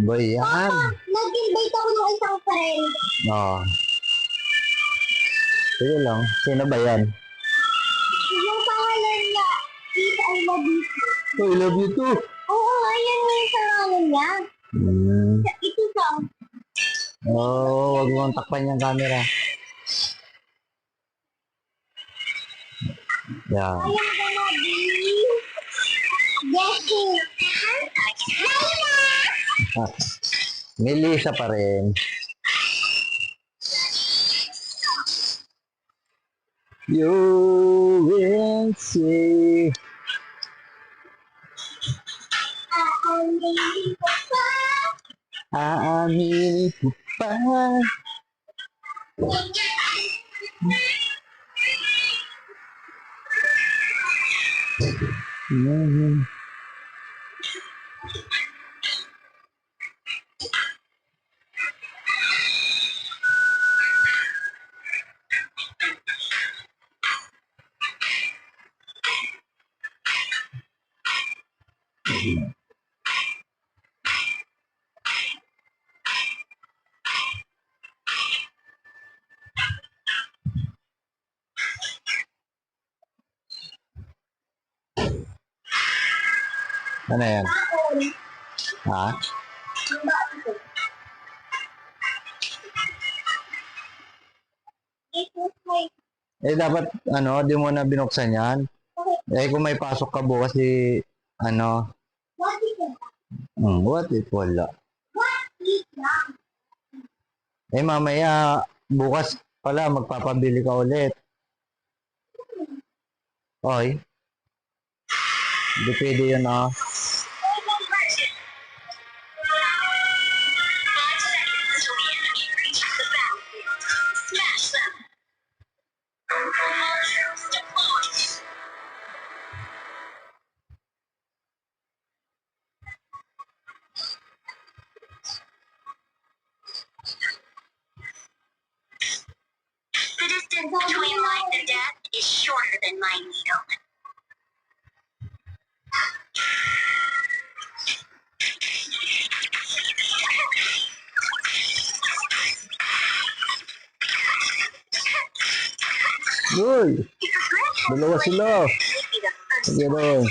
Ba yan? Nag-invite ako ng isang friend. Oo. Sige lang. Sino ba yan? Yung pangalan niya, is I love you. I love you too. Oo, ayan yung pangalan niya. Ito siya. Wag mong takpan yung camera. Yan. I am gonna be Jessie. Ah, Melissa pa rin. You will see. Aaminin ko pa. Ano yan? Ha? Dapat, di mo na binuksan yan. Kung may pasok ka bukas, what if wala? Mamaya, bukas pala, magpapabili ka ulit. Oy. Hindi pwede yun, The distance between life and death is shorter than my needle. Uy! Dalawa sila. Sige doon.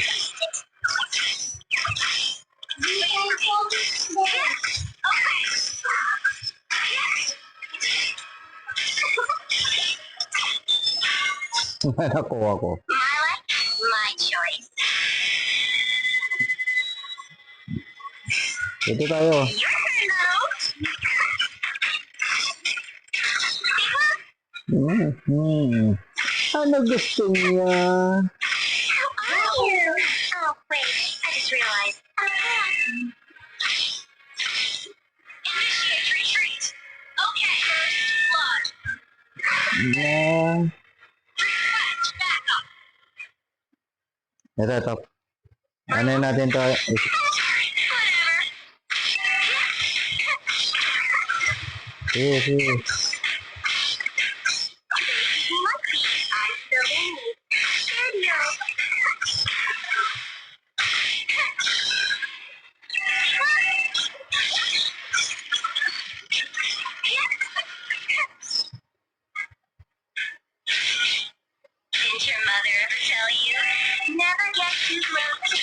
Nakuha ko. My life, my choice. Ito tayo. Ano gusto niya? How are you? Oh, wait, I just realized. Initiate retreat. Okay, first blood. Yan. Request backup. Ito. Ano yun natin to? Sige. Didn't your mother ever tell you? Never get too close to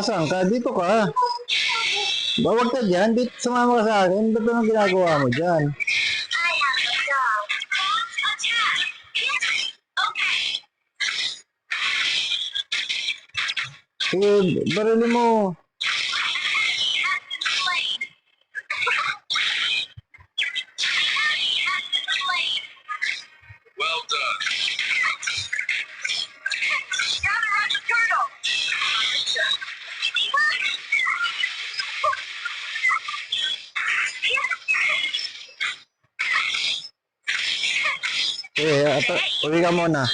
Saan ka? Dito ka. Bawag ka dyan. Dito, sumama ka sa akin. Ba't anong ginagawa mo dyan? I have a dog. Attack! Okay. Sige, barili mo. Well done. Gotta run the turtle. Sige, uwi ka muna.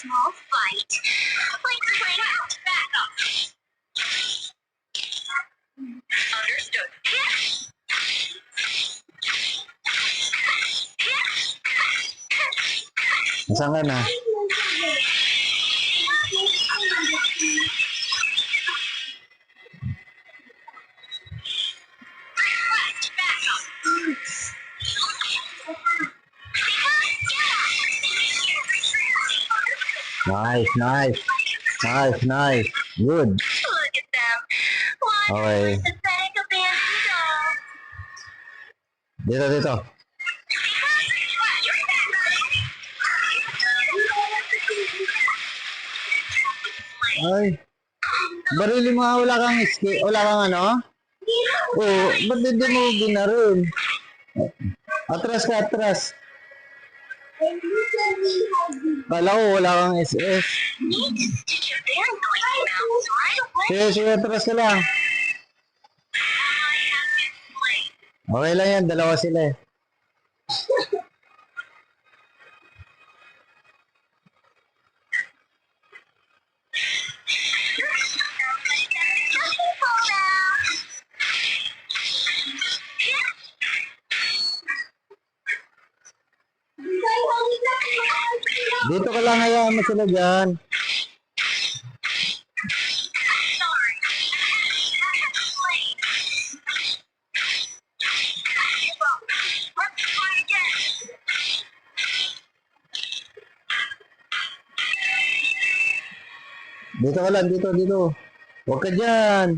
Small fight. Like playing Nasaan ka na? Nice, nice. Nice, nice. Good. Look at them. One Okay. pathetic abandoned doll. Dito, dito. Ay. Barili mo nga, wala kang wala kang ano? Oo, ba't hindi mo binarin? Atras ka, atras. Kala ko wala kang SS. Did your band noise mouse right away? Sige, sige, atras ka lang. I have been played. Okay lang yan, dalawa sila eh. Dito ka lang, hayaan mo sila dyan. Dito ka lang, dito, dito. Huwag ka dyan.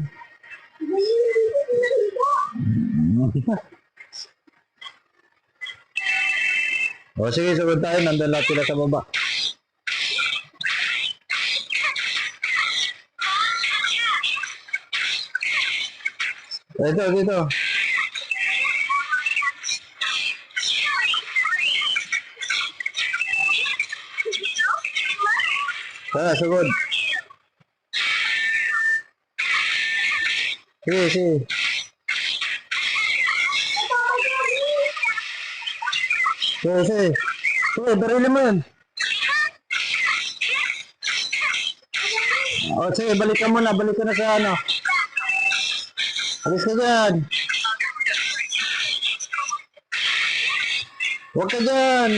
O sige, sagot tayo. Nandun lahat sila sa baba. Dito, dito. Tara, sugod. Sige, sige. Sige, sige. Sige, barili mo yun. O sige, balikan mo na. Balikan na sa ano. Alis ka dyan. Huwag ka dyan.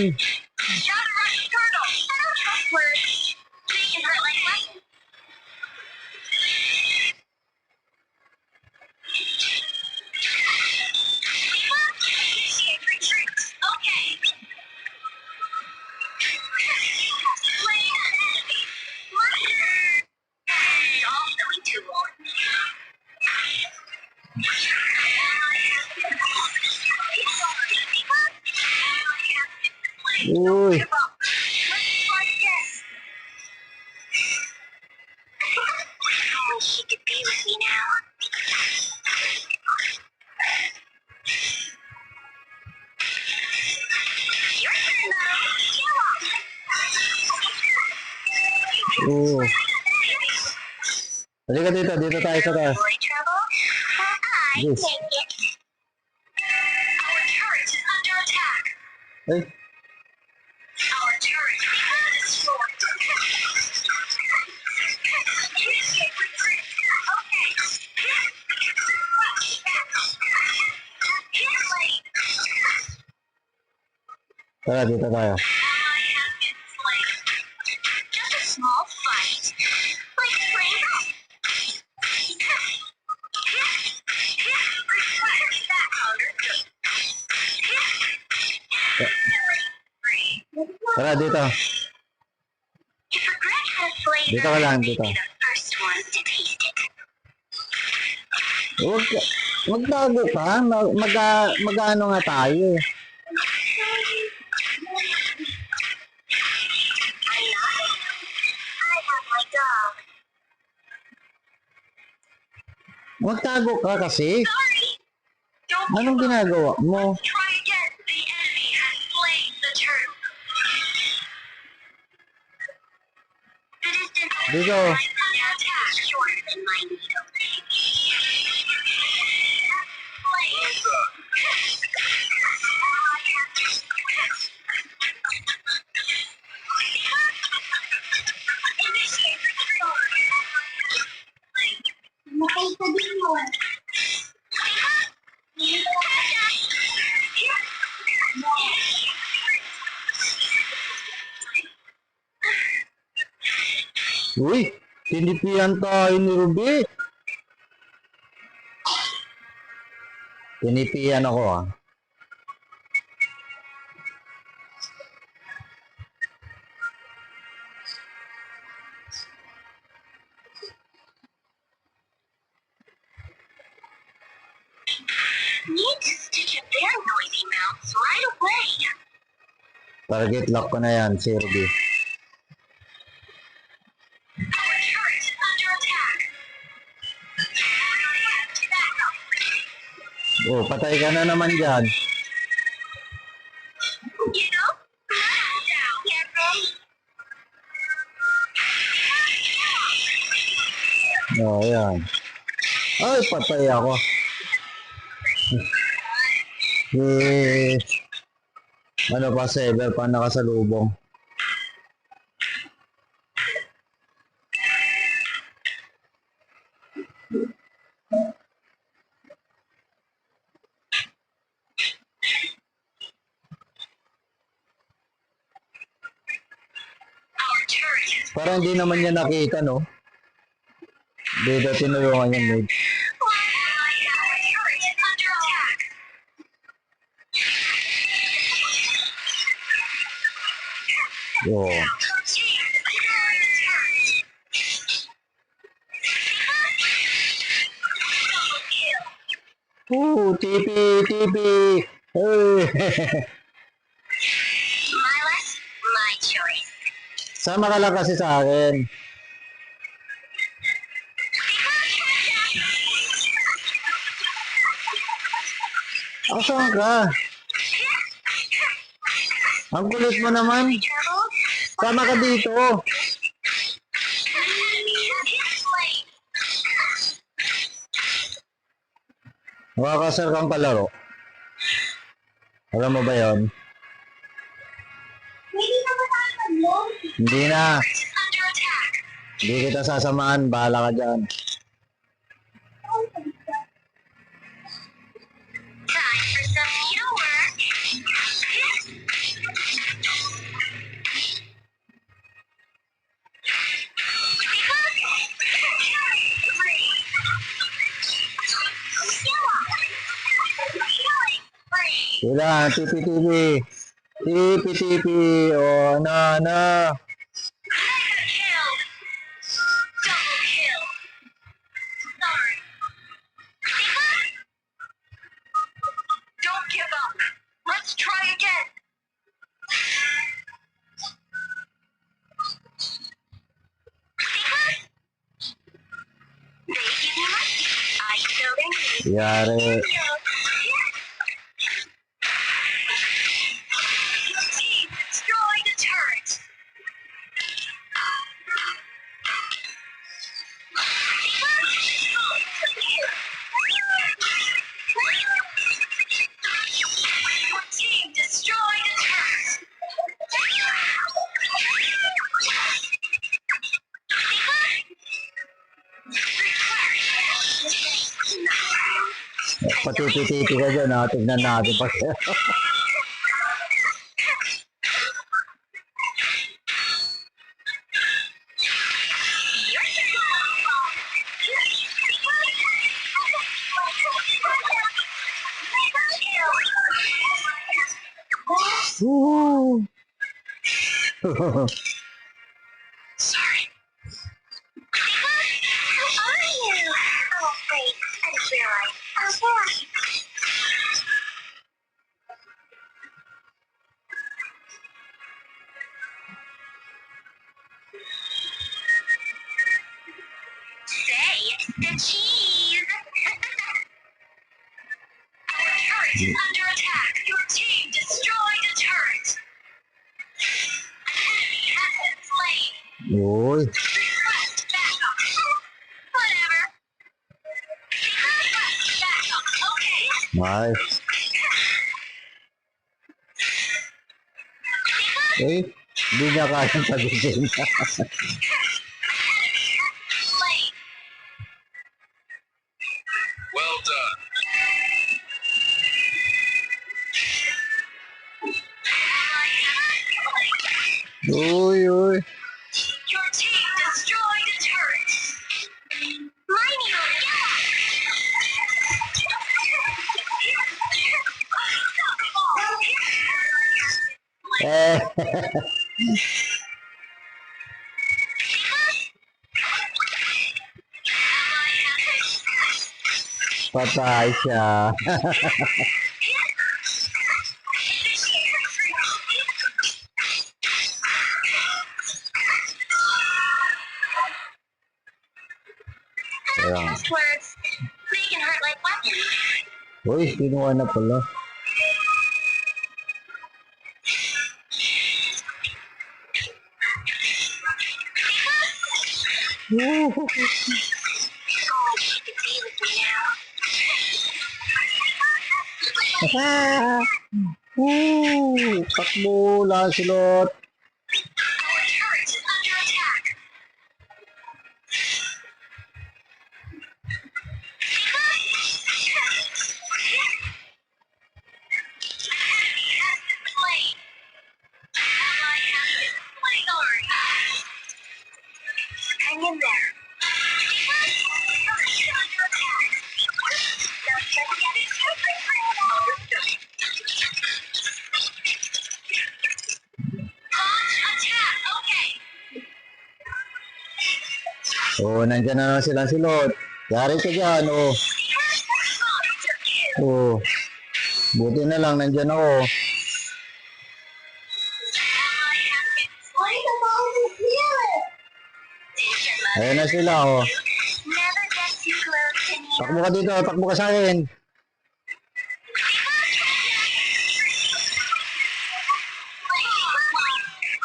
Uy. She could be with me now. Your turn, though. Oo. Halika dito. Dito tayo sa taas. Boy trouble? I Yes. take it. Our turret is under attack. Ay. Our turret is destroyed. Initiate retreat. Okay. Hit lane. Tara, dito tayo. I have been slain. Just a small fight. Like playing up. That understood. Tara, dito. If regret has slain Dito ka lang, us, dito. we'll be the first ones to taste it. Huwag ka. Magtago ka. Mag-ano nga tayo eh. I'm not. I have my dog. Magtago ka kasi. Sorry. Don't Anong give up. ginagawa mo? Try again. The enemy has slain the turtle. The distance Dito. their attack shorter than my needle. Initiate retreat. Uy, tinipian tayo ni Ruby. Tinipian ako ah. Need to stitch up their noisy mouths right away. Target lock ko na yan, si Ruby. Our turret is under attack. Back up. Oh, patay ka na naman dyan. You know? Down. Get ready. Oh, yan. Ay, patay ako. Eh, ano pa, Sever pa nakasalubong. Our turret is Parang hindi naman niya nakita, no? Dito tinulungan niya, mate. Our turret is under attack. Oh. TP, TP. Hey. Lilas, my choice. Sama ka lang kasi sa akin. Asan ka? Ang kulit mo naman. Sama ka dito. Makakasar kang kalaro. Alam mo ba yon? Hindi na. Under attack. Hindi kita sasamahan. Bahala ka dyan. Time for some needlework. Sila, TP, TP. TP, TP. Oh, na. Mega kill. Double kill. Sorry. Don't give up. Let's try again. They give me mercy. I kill their needs. Yari. Team, destroy the turret. Team, destroy the turret. Patiti-titi ka dyan, ha? Tignan natin pa siya. Woo! Sorry. Who are you? Oh, wait. I just realized. Oh, yeah. Say it's the cheese. Our turret is under attack. Your team destroyed a turret. An enemy has been slain. Uy. Request backup. Whatever. Request backup. Okay. Nice. Eh, hindi niya kayang pagitin. Slain. Well done. Uy, uy. Your team destroyed Eh, patay siya. Ayan. Test words. They can hurt like weapons. Uy, kinuha na pala. Oh, she can be with me now. Takbo, Lancelot. Our turret is under attack. Enemy has been slain. Ally has been slain. Sorry. Hang in there. Turret is under attack. Launch attack. Okay. Oh, nandyan na naman si Lancelot. Yari ka dyan, oh. Monster kill. Oh. Buti na lang, nandyan ako. Ally has been slain. Danger mode. Ayan na sila, oh. Never get too close to me. Takbo ka dito, takbo ka sa akin.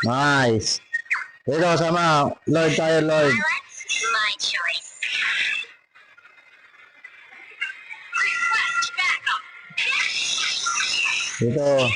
Nice. Dito, sama. Lord tayo, Lord. My choice. Request backup. Dito.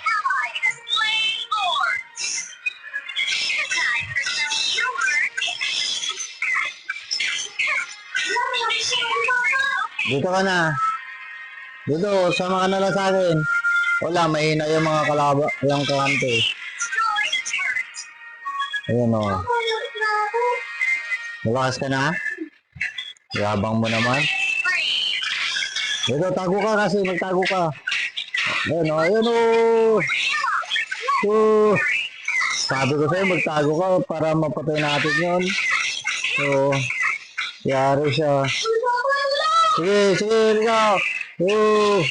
Ally has slain Lord. Time for some humor. Dito ka na. Dito, sama ka na lang sa akin. Wala, mahina yung mga kalaba, yung kahante. Destroy the turret. Ayan, oh. Malakas ka na? Yabang mo naman. Free. Dito, tago ka kasi, magtago ka. Ayan, oh. Ayan, oh. Oh. Sabi ko sa'yo, magtago ka para mapatay natin yun. So, yari siya. Sige, sige, ikaw. Oh.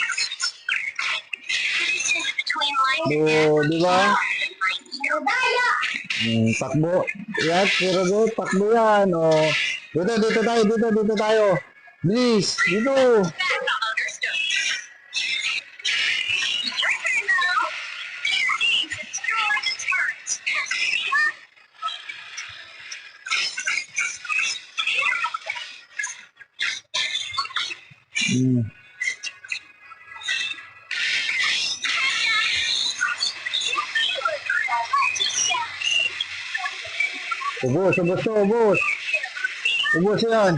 Distance between life and Oh, di ba? ego. Takbo. Yan, pero doon, takbo yan. Oh. Dito tayo, dito tayo. Please, dito. Backup understood. Your turn now. Team destroy the turret. Hmm. Ubus to, ubus. Ubus yan.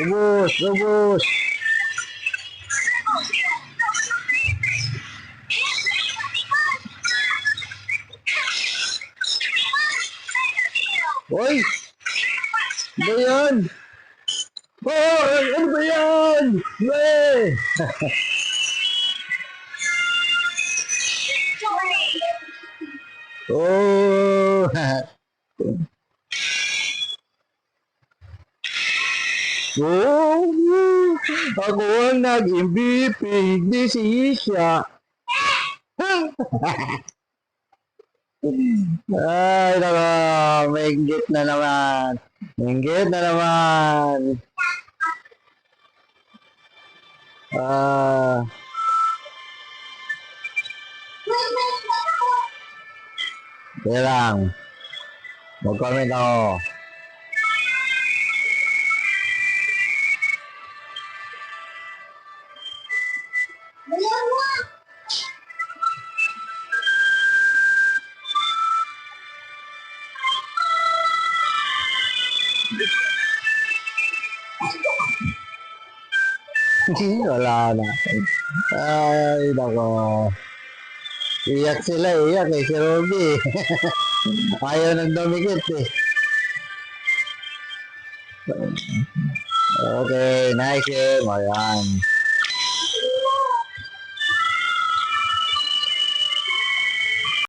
Ubus. Oy, ano ba yan? Oh, ano ba yan? Wey! Oh! Oh! Ako ang nag-MVP, hindi si Isha. Ay, naka, mainggit na naman. Mainggit na naman. Ah, kaya lang. Mag-comment ako. Wala na. Ay, nako. Iyak sila, iyak eh, si Robby. Ayaw nang dumikit eh. Okay, nice game. Ayan.